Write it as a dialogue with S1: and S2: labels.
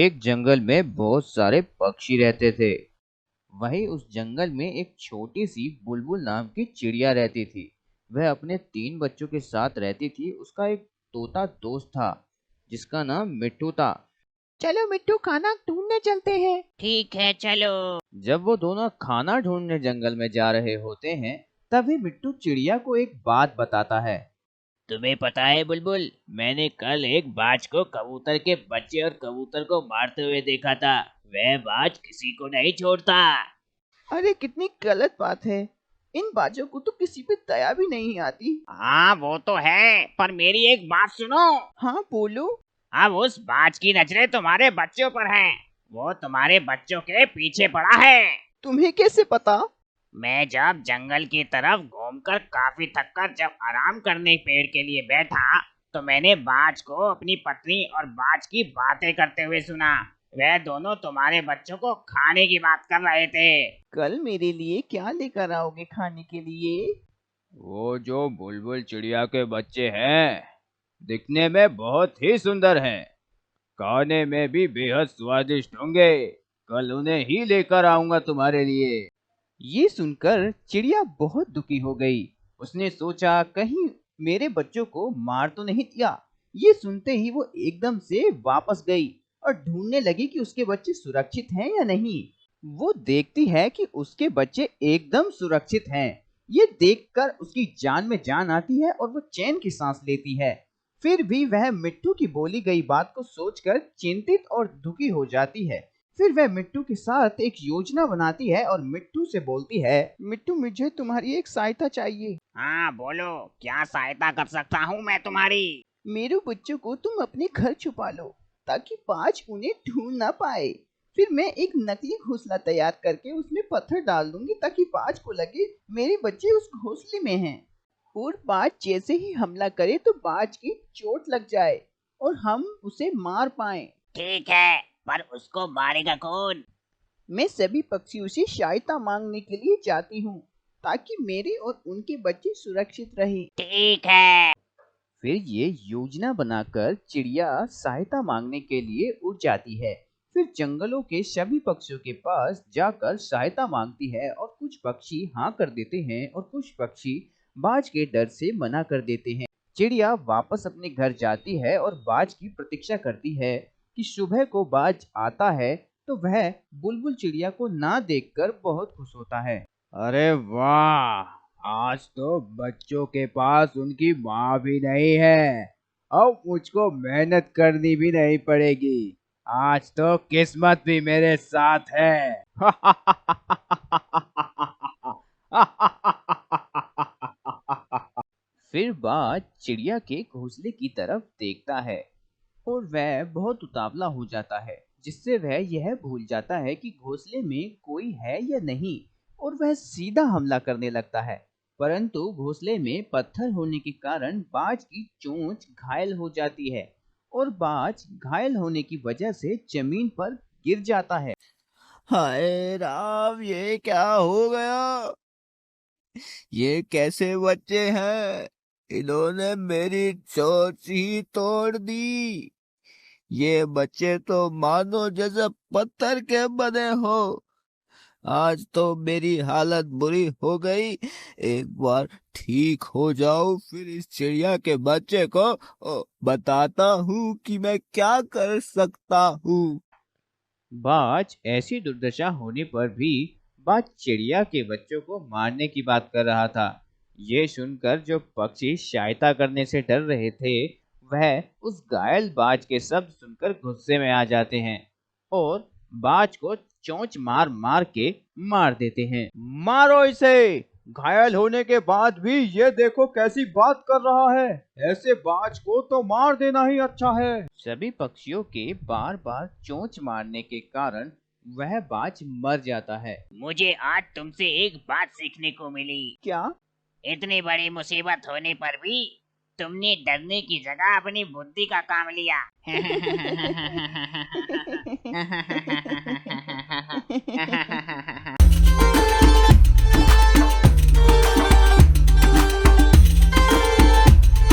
S1: एक जंगल में बहुत सारे पक्षी रहते थे। वहीं उस जंगल में एक छोटी सी बुलबुल नाम की चिड़िया रहती थी। वह अपने 3 बच्चों के साथ रहती थी। उसका एक तोता दोस्त था जिसका नाम मिट्टू था।
S2: चलो मिट्टू, खाना ढूंढने चलते हैं।
S3: ठीक है, चलो।
S1: जब वो दोनों खाना ढूंढने जंगल में जा रहे होते हैं, तभी मिट्टू चिड़िया को एक बात बताता है।
S3: तुम्हें पता है बुलबुल, मैंने कल एक बाज को कबूतर के बच्चे और कबूतर को मारते हुए देखा था। वह बाज किसी को नहीं छोड़ता।
S2: अरे कितनी गलत बात है। इन बाजों को तो किसी पे दया भी नहीं आती।
S3: हाँ वो तो है, पर मेरी एक बात सुनो।
S2: हाँ बोलो।
S3: अब उस बाज की नजरें तुम्हारे बच्चों पर हैं। वो तुम्हारे बच्चों के पीछे पड़ा है।
S2: तुम्हें कैसे पता?
S3: मैं जब जंगल की तरफ घूमकर काफी थककर जब आराम करने पेड़ के लिए बैठा, तो मैंने बाज को अपनी पत्नी और बाज की बातें करते हुए सुना। वह दोनों तुम्हारे बच्चों को खाने की बात कर रहे थे।
S2: कल मेरे लिए क्या लेकर आओगे खाने के लिए?
S1: वो जो बुलबुल चिड़िया के बच्चे हैं, दिखने में बहुत ही सुंदर हैं, खाने में भी बेहद स्वादिष्ट होंगे। कल उन्हें ही लेकर आऊंगा तुम्हारे लिए। ये सुनकर चिड़िया बहुत दुखी हो गई। उसने सोचा कहीं मेरे बच्चों को मार तो नहीं दिया। ये सुनते ही वो एकदम से वापस गई और ढूंढने लगी कि उसके बच्चे सुरक्षित हैं या नहीं। वो देखती है कि उसके बच्चे एकदम सुरक्षित हैं। ये देखकर उसकी जान में जान आती है और वो चैन की सांस लेती है। फिर भी वह मिट्टू की बोली गई बात को सोचकर चिंतित और दुखी हो जाती है। फिर वह मिट्टू के साथ एक योजना बनाती है और मिट्टू से बोलती है, मिट्टू मुझे तुम्हारी एक सहायता चाहिए।
S3: हाँ बोलो, क्या सहायता कर सकता हूँ मैं तुम्हारी?
S2: मेरे बच्चों को तुम अपने घर छुपा लो ताकि बाज उन्हें ढूंढ ना पाए। फिर मैं एक नकली घोंसला तैयार करके उसमें पत्थर डाल दूंगी ताकि बाज को लगे मेरे बच्चे उस घोंसले में हैं। और बाज जैसे ही हमला करे तो बाज की चोट लग जाए और हम उसे मार पाएं।
S3: ठीक है, पर उसको मारेगा कौन?
S2: मैं सभी पक्षियों से सहायता मांगने के लिए जाती हूँ ताकि मेरे और उनके बच्चे सुरक्षित रहें।
S3: ठीक है।
S1: फिर ये योजना बनाकर चिड़िया सहायता मांगने के लिए उड़ जाती है। फिर जंगलों के सभी पक्षियों के पास जाकर सहायता मांगती है और कुछ पक्षी हाँ कर देते हैं और कुछ पक्षी बाज के डर से मना कर देते हैं। चिड़िया वापस अपने घर जाती है और बाज की प्रतीक्षा करती है कि सुबह को बाज आता है तो वह बुलबुल चिड़िया को ना देखकर बहुत खुश होता है। अरे वाह, आज तो बच्चों के पास उनकी माँ भी नहीं है। अब मुझको मेहनत करनी भी नहीं पड़ेगी। आज तो किस्मत भी मेरे साथ है। फिर बाज चिड़िया के घोंसले की तरफ देखता है और वह बहुत उतावला हो जाता है, जिससे वह यह भूल जाता है कि घोंसले में कोई है या नहीं, और वह सीधा हमला करने लगता है। परंतु घोंसले में पत्थर होने के कारण बाज की चोंच घायल हो जाती है और बाज घायल होने की वजह से जमीन पर गिर जाता है।
S2: हाय राम, ये क्या हो गया? ये कैसे बच्चे हैं? इन्होंने मेरी चोंच ही तोड़ दी। ये बच्चे तो मानो जैसे पत्थर के बने हो। आज तो मेरी हालत बुरी हो गई। एक बार ठीक हो जाओ, फिर इस चिड़िया के बच्चे को बताता हूँ कि मैं क्या कर सकता हूँ।
S1: बाज ऐसी दुर्दशा होने पर भी बाज चिड़िया के बच्चों को मारने की बात कर रहा था। ये सुनकर जो पक्षी सहायता करने से डर रहे थे, वह उस घायल बाज के शब्द सुनकर गुस्से में आ जाते हैं और बाज को चोंच मार मार के मार देते हैं। मारो इसे! घायल होने के बाद भी ये देखो कैसी बात कर रहा है। ऐसे बाज को तो मार देना ही अच्छा है। सभी पक्षियों के बार बार चोंच मारने के कारण वह बाज मर जाता है।
S3: मुझे आज तुमसे एक बात सीखने को मिली।
S2: क्या?
S3: इतनी बड़ी मुसीबत होने पर भी तुमने डरने की जगह अपनी बुद्धि का काम लिया।